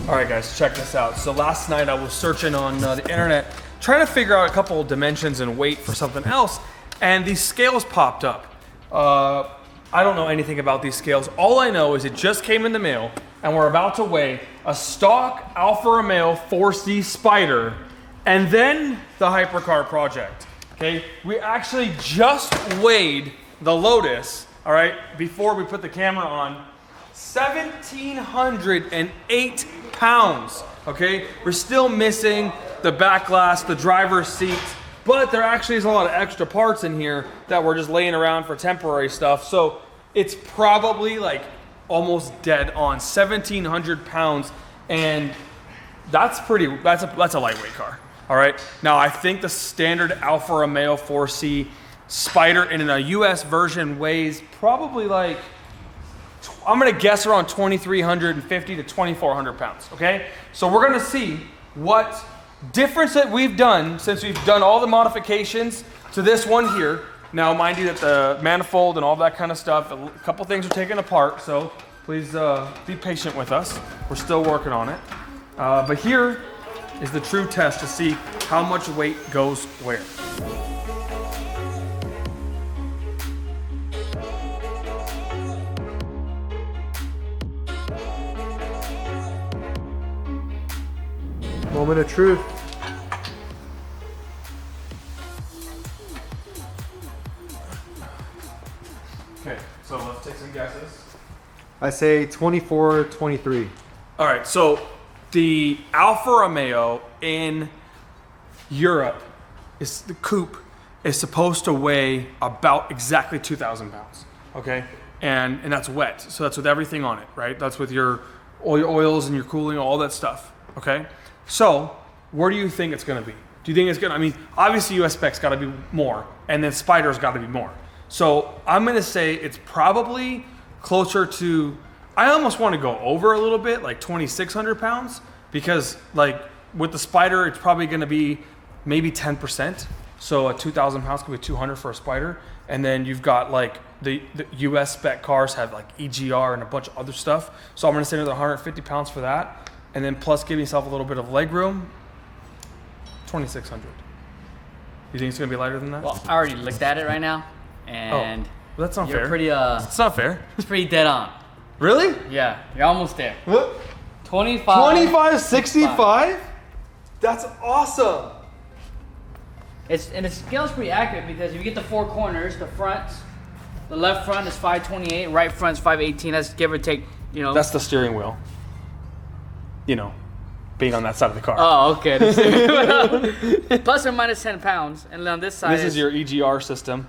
All right, guys, check this out. So last night I was searching on the internet, trying to figure out a couple of dimensions and weight for something else, and these scales popped up. I don't know anything about these scales. All I know is it just came in the mail, and we're about to weigh a stock Alfa Romeo 4C Spider, and then the Hypercar Project. Okay, we actually just weighed the Lotus, all right, before we put the camera on. 1,708 pounds, okay? We're still missing the back glass, the driver's seat, but there actually is a lot of extra parts in here that we're just laying around for temporary stuff. So it's probably like almost dead on, 1,700 pounds, and that's a lightweight car, all right? Now I think the standard Alfa Romeo 4C Spider in a US version weighs probably like, I'm gonna guess around 2,350 to 2,400 pounds, okay? So we're gonna see what difference that we've done since we've done all the modifications to this one here. Now, mind you that the manifold and all that kind of stuff, a couple things are taken apart, so please be patient with us. We're still working on it. But here is the true test to see how much weight goes where. Moment of truth. Okay, so let's take some guesses. I say 24, 23. All right, so the Alfa Romeo in Europe, the coupe, is supposed to weigh about exactly 2,000 pounds, okay? And that's wet, so that's with everything on it, right? That's with your oils and your cooling, all that stuff, okay? So, where do you think it's gonna be? Do you think it's gonna, I mean, obviously US spec's gotta be more, and then Spider's gotta be more. So, I'm gonna say it's probably closer to, I almost wanna go over a little bit, like 2,600 pounds, because like with the Spider, it's probably gonna be maybe 10%. So a 2,000 pounds could be 200 for a Spider. And then you've got like the US spec cars have like EGR and a bunch of other stuff. So I'm gonna say another 150 pounds for that. And then plus give yourself a little bit of leg room, 2,600. You think it's gonna be lighter than that? Well, I already looked at it right now, and well, that's not you're fair. pretty it's not fair. it's pretty dead on. Really? Yeah, you're almost there. What? 25.65. That's awesome. And the scale's pretty accurate because if you get the four corners, the left front is 528, right front is 518. That's give or take, you know. That's the steering wheel. You know, being on that side of the car. Oh, okay. Plus or minus 10 pounds, and on this side. This is your EGR system,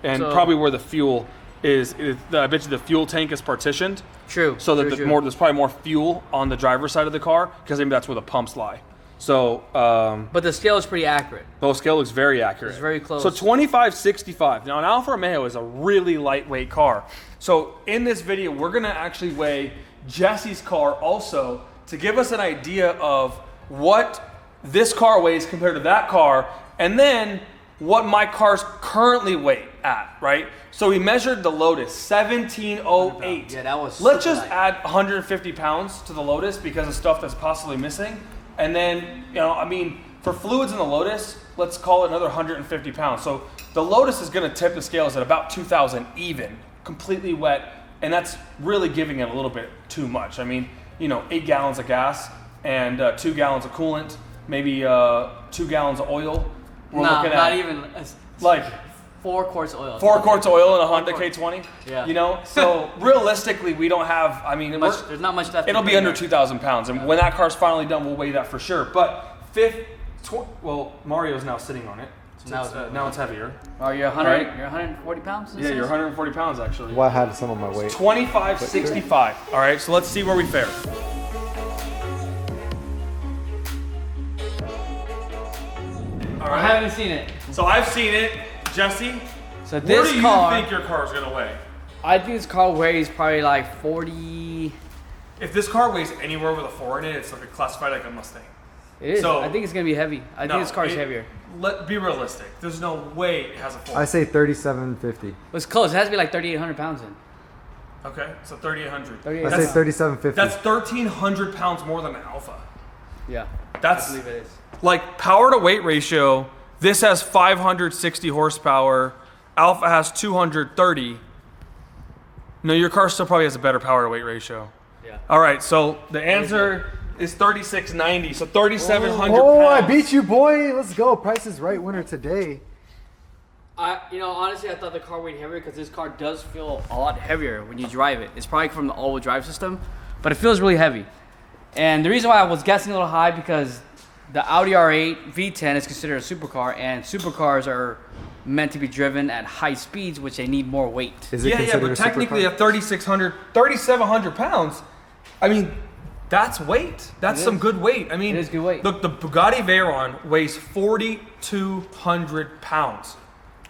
and so, probably where the fuel is. I bet you the fuel tank is partitioned. True. So that true. there's probably more fuel on the driver's side of the car because maybe that's where the pumps lie. So, but the scale is pretty accurate. the scale looks very accurate. It's very close. So 2565. Now an Alfa Romeo is a really lightweight car. So in this video, we're gonna actually weigh Jesse's car also to give us an idea of what this car weighs compared to that car, and then what my cars currently weigh at, right? So we measured the Lotus, 1708. Yeah, that was Let's just light. add 150 pounds to the Lotus because of stuff that's possibly missing. And then, you know, I mean, for fluids in the Lotus, let's call it another 150 pounds. So the Lotus is gonna tip the scales at about 2,000 even, completely wet, and that's really giving it a little bit too much. I mean, you know, 8 gallons of gas and 2 gallons of coolant, maybe 2 gallons of oil. We're looking at not even. like 4 quarts oil. 4 quarts of oil in a Honda K20. Yeah. You know, so realistically, we don't have. I mean, There's not much left. it'll be under 2,000 pounds, and when that car's finally done, we'll weigh that for sure. But well, Mario's now sitting on it. So now it's heavier. Oh, you're 100. Right. You're 140 pounds. Yeah, you're 140 pounds actually. Well, I had some of my weight. 2565. All right, so let's see where we fare. All I right. haven't seen it. So I've seen it, Jesse. So Where this do you car, think your car's gonna weigh? I think this car weighs probably like 40. If this car weighs anywhere with a 4 in it, it's like classified like a Mustang. It is. So- I think it's gonna be heavy. I think this car is heavier. Be realistic. There's no way it has a 4. I say 37.50. It's close. It has to be like 3,800 pounds in. Okay, so 3,800. 3,800. I say 3,750. That's 1,300 pounds more than an Alfa. Yeah. That's I believe it is. like power to weight ratio. This has 560 horsepower. Alfa has 230. No, your car still probably has a better power to weight ratio. Yeah. All right, so the answer is 3,690. So 3,700 Oh, pounds. I beat you, boy. Let's go. Price is Right winner today. Honestly, I thought the car weighed heavier because this car does feel a lot heavier when you drive it. It's probably from the all-wheel drive system, but it feels really heavy. And the reason why I was guessing a little high because the Audi R8 V10 is considered a supercar, and supercars are meant to be driven at high speeds, which they need more weight. Is it Yeah, considered but a technically supercar? at 3,600, 3,700 pounds, I mean, that's weight. That's It some is. good weight. I mean, It is good weight. Look, the Bugatti Veyron weighs 4,200 pounds.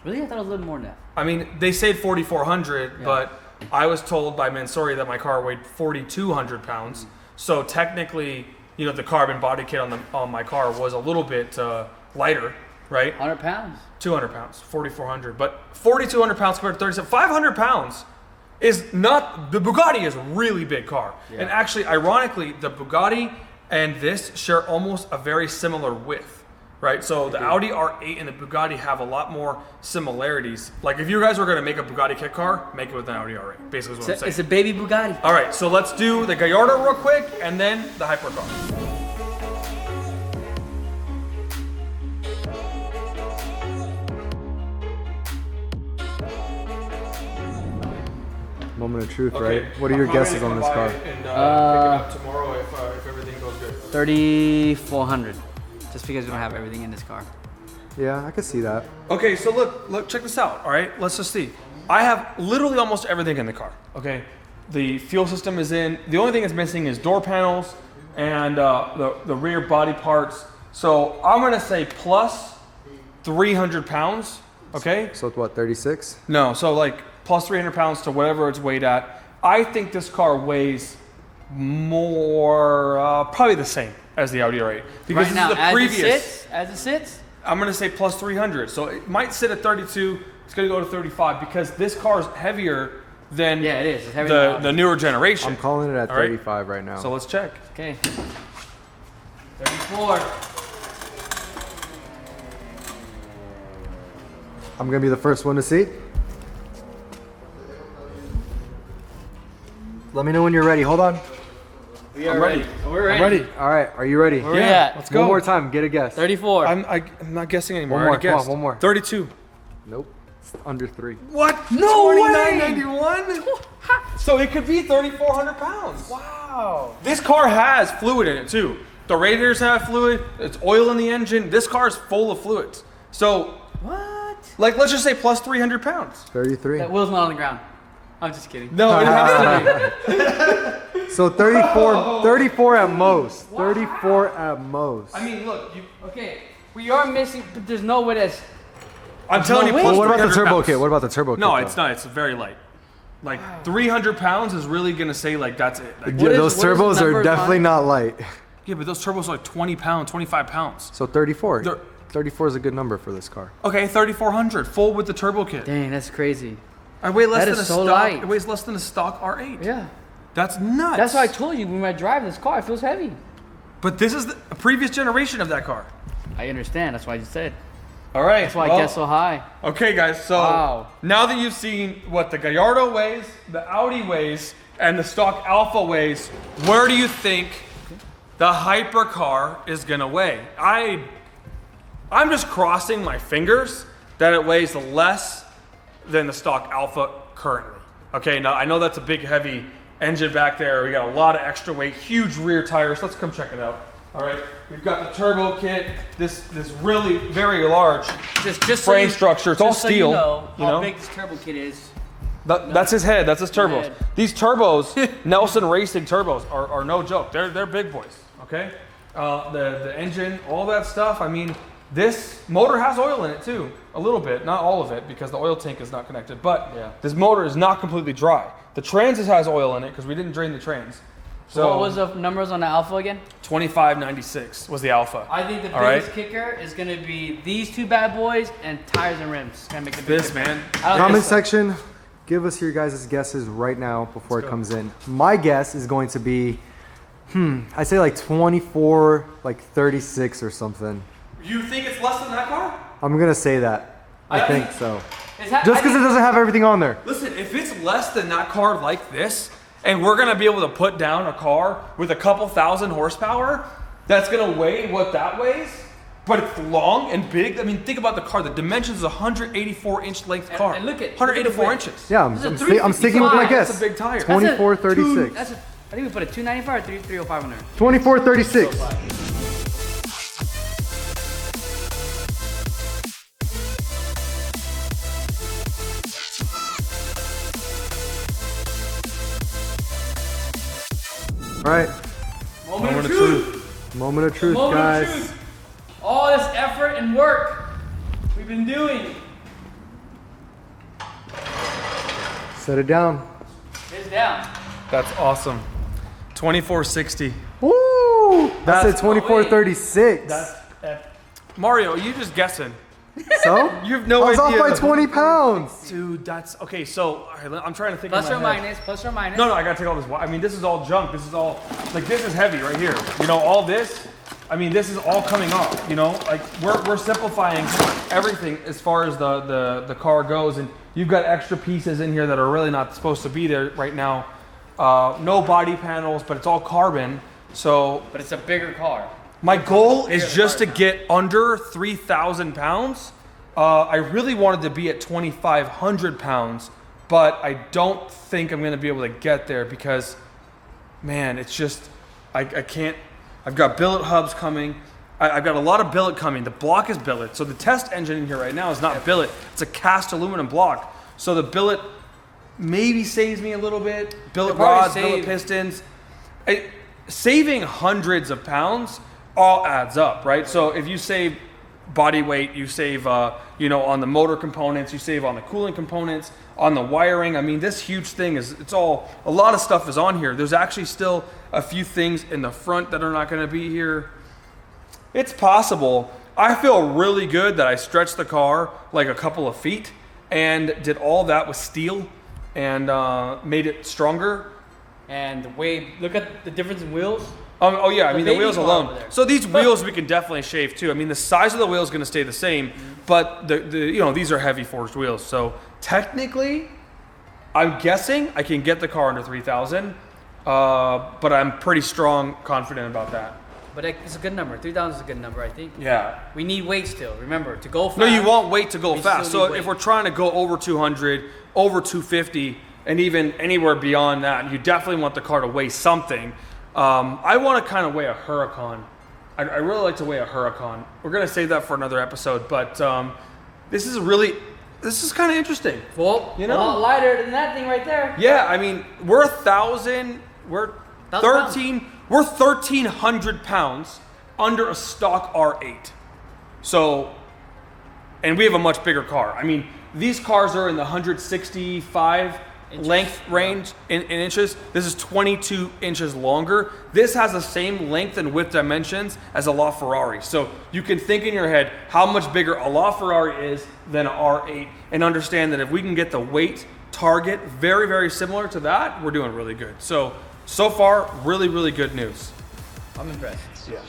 Really? I thought it was a little more than that. I mean, they say 4,400, but I was told by Mansouri that my car weighed 4,200 pounds. So technically, you know, the carbon body kit on my car was a little bit lighter, right? 100 pounds. 200 pounds, 4,400. But 4,200 pounds compared to 37, 500 pounds is not, the Bugatti is a really big car. Yeah. And actually, ironically, the Bugatti and this share almost a very similar width, right? So the Audi R8 and the Bugatti have a lot more similarities. Like if you guys were gonna make a Bugatti kit car, make it with an Audi R8, basically is what I'm saying. It's a baby Bugatti. All right, so let's do the Gallardo real quick and then the hypercar. Moment of truth, Okay, right? What are your I'm ready guesses to on come this by car? And pick it up tomorrow if everything goes good. 3,400. Just because we don't have everything in this car. Yeah, I could see that. Okay, so look, check this out. All right, let's just see. I have literally almost everything in the car. Okay, the fuel system is in. The only thing that's missing is door panels and the rear body parts. So I'm gonna say plus 300 pounds. Okay. So it's what, 36? No, so like plus 300 pounds to whatever it's weighed at. I think this car weighs more, probably the same as the Audi R8 because Right now, this is the previous. as it sits, I'm gonna say plus 300. So it might sit at 32. It's gonna go to 35 because this car is heavier than yeah, it is. It's heavier than the newer generation. I'm calling it at All right. 35 right now. So let's check. Okay. 34. I'm gonna be the first one to see. Let me know when you're ready. Hold on. We are I'm ready. We're ready. I'm ready. All right, are you ready? Where we at? Let's go. One more time, get a guess. 34. I'm not guessing anymore. One I more, already come on, guessed. one more. 32. Nope, it's under 3. What? No way! 29.91. So it could be 3,400 pounds. Wow. This car has fluid in it too. The radiators have fluid. It's oil in the engine. This car is full of fluids. So, What? like, let's just say plus 300 pounds. 33. That wheel's not on the ground. I'm just kidding. No, it has to be. So 34, 34 at most. 34 at most. I mean, look, Okay, we are missing, but there's no way that's. I'm telling you, No way. plus Well, what about the 300 turbo pounds. kit? What about the turbo kit? No, though? it's not. It's very light. Like 300 pounds is really gonna say like that's it. Like, Yeah, What is- those what is the turbos number are of definitely pounds? not light. yeah, but those turbos are like 20 pounds, 25 pounds. So 34. They're- 34 is a good number for this car. Okay, 3,400 full with the turbo kit. Dang, that's crazy. I weigh less That than is a so stock. light. It weighs less than a stock R8. Yeah. That's nuts. That's why I told you when I drive this car, it feels heavy. But this is a previous generation of that car. I understand. That's why I just said. All right. That's why I guess so high. Okay, guys. So Wow. now that you've seen what the Gallardo weighs, the Audi weighs, and the stock Alfa weighs, where do you think the hypercar is gonna weigh? I'm just crossing my fingers that it weighs less than the stock Alfa currently. Okay, now I know that's a big heavy engine back there. We got a lot of extra weight, huge rear tires. Let's come check it out. All right, we've got the turbo kit, this really very large Just frame structure. It's all just so steel. you know you how know? big this turbo kit is. That's his head. That's his turbos. Head. These turbos, Nelson Racing turbos, are no joke. They're big boys. Okay, the engine, all that stuff. I mean, this motor has oil in it too, a little bit, not all of it, because the oil tank is not connected. But Yeah. this motor is not completely dry. The trans has oil in it because we didn't drain the trans. So what was the numbers on the Alfa again? 2596 was the Alpha. I think the All right. biggest kicker is going to be these two bad boys and tires and rims. It's going to make the big This difference. man. I don't Comment think so. section, give us your guys' guesses right now before it comes in. My guess is going to be, I say like 24, like 36 or something. You think it's less than that car? I'm gonna say that. I think so. Just Just because it doesn't have everything on there. Listen, if it's less than that car like this, and we're gonna be able to put down a car with a couple thousand horsepower, that's gonna weigh what that weighs, but it's long and big. I mean, think about the car. The dimensions is a 184-inch length car. And look at 184 inches. Yeah, I'm sticking with my guess. That's a big tire. 2436. I think we put a 295 or 305 on there. 2436. All right, Moment of truth. moment of truth, Moment of guys. truth. All this effort and work we've been doing. Set it down. It's down. That's awesome. 2460. Woo! That's That's- a 2436. That's Mario, you just guessing. So? You have no I was idea. off by 20 pounds. Dude, that's okay. So all right, I'm trying to think. Plus in or my head. minus, plus or minus. No, I gotta take all this. I mean, this is all junk. This is all like this is heavy right here. You know, all this. I mean, this is all coming off. You know, like we're simplifying everything as far as the car goes, and you've got extra pieces in here that are really not supposed to be there right now. No body panels, but it's all carbon. So But it's a bigger car. my goal is just to get under 3,000 pounds. I really wanted to be at 2,500 pounds, but I don't think I'm going to be able to get there because, man, it's just, I can't. I've got billet hubs coming. I've got a lot of billet coming. The block is billet. So the test engine in here right now is not billet. It's a cast aluminum block. So the billet maybe saves me a little bit. Billet It'll probably rods, billet save- pistons. Saving hundreds of pounds all adds up, right? So if you save body weight, you save, you know, on the motor components, you save on the cooling components, on the wiring. I mean, this huge thing is, it's all, a lot of stuff is on here. There's actually still a few things in the front that are not going to be here. It's possible. I feel really good that I stretched the car like a couple of feet and did all that with steel and made it stronger. And the way, look at the difference in wheels. Oh yeah, I mean the baby wheels car alone. over there. So these wheels we can definitely shave too. I mean the size of the wheel is going to stay the same, but the you know, these are heavy forged wheels. So technically, I'm guessing I can get the car under 3,000, but I'm pretty confident about that. But it's a good number. 3,000 is a good number, I think. Yeah. We need weight still. Remember, to go fast. No, you won't wait to go we fast. still need So if weight. we're trying to go over 200, over 250, and even anywhere beyond that, you definitely want the car to weigh something. I want to kind of weigh a Huracan. I really like to weigh a Huracan. We're going to save that for another episode, but this is kind of interesting. Well, You know? a lot lighter than that thing right there. Yeah, I mean, we're 1,300 pounds under a stock R8. So, and we have a much bigger car. I mean, these cars are in the 165 length range in inches. This is 22 inches longer. This has the same length and width dimensions as a LaFerrari. So you can think in your head how much bigger a LaFerrari is than an R8 and understand that if we can get the weight target very, very similar to that, we're doing really good. So far, really, really good news. I'm impressed. Yeah.